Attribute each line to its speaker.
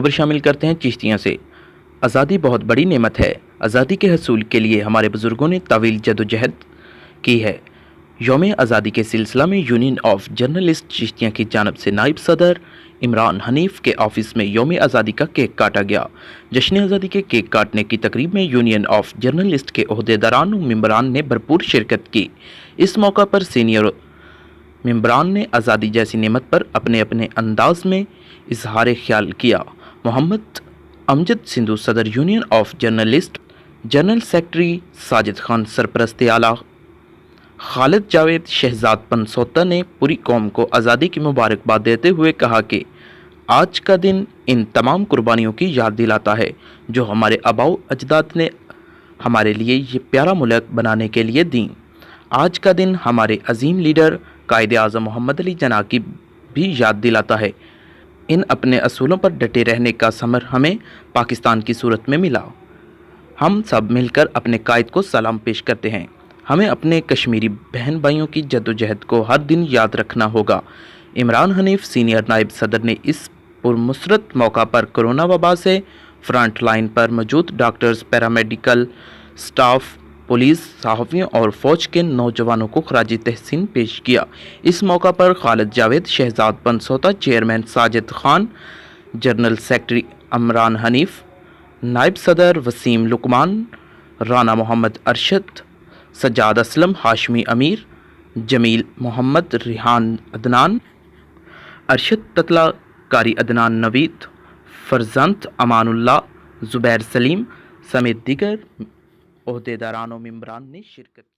Speaker 1: خبر شامل کرتے ہیں چشتیاں سے۔ آزادی بہت بڑی نعمت ہے۔ آزادی کے حصول کے لیے ہمارے بزرگوں نے طویل جدوجہد کی ہے۔ یوم آزادی کے سلسلہ میں یونین آف جرنلسٹ چشتیاں کی جانب سے نائب صدر عمران حنیف کے آفس میں یوم آزادی کا کیک کاٹا گیا۔ جشن آزادی کے کیک کاٹنے کی تقریب میں یونین آف جرنلسٹ کے عہدیداران و ممبران نے بھرپور شرکت کی۔ اس موقع پر سینئر ممبران نے آزادی جیسی نعمت پر اپنے اپنے انداز میں اظہار خیال کیا۔ محمد امجد سندھو صدر union of journalist, general secretary Sajid Khan سرپرست اعلیٰ، خالد جاوید شہزاد پنسوتا نے پوری قوم کو آزادی کی مبارکباد دیتے ہوئے کہا کہ آج کا دن ان تمام قربانیوں کی یاد دلاتا ہے جو ہمارے آباء و اجداد نے ہمارے لیے یہ پیارا ملک بنانے کے لیے دیں۔ آج کا دن ہمارے عظیم لیڈر قائد اعظم محمد علی جناح کی بھی یاد دلاتا ہے۔ ان اپنے اصولوں پر ڈٹے رہنے کا ثمر ہمیں پاکستان کی صورت میں ملا۔ ہم سب مل کر اپنے قائد کو سلام پیش کرتے ہیں۔ ہمیں اپنے کشمیری بہن بھائیوں کی جدوجہد کو ہر دن یاد رکھنا ہوگا۔ عمران حنیف سینئر نائب صدر نے اس پرمسرت موقع پر کرونا وبا سے فرنٹ لائن پر موجود ڈاکٹرز، پیرامیڈیکل سٹاف، پولیس، صحافیوں اور فوج کے نوجوانوں کو خراج تحسین پیش کیا۔ اس موقع پر Khalid Javed Shahzad Pansota, chairman Sajid Khan, general secretary Imran Hanif, نائب صدر وسیم لقمان، رانا محمد ارشد، سجاد اسلم، ہاشمی امیر، جمیل محمد، ریحان عدنان، ارشد تتلہ، قاری عدنان نوید، فرزانت امان اللہ، زبیر سلیم سمیت دیگر عہدیداران و ممبران نے شرکت کی۔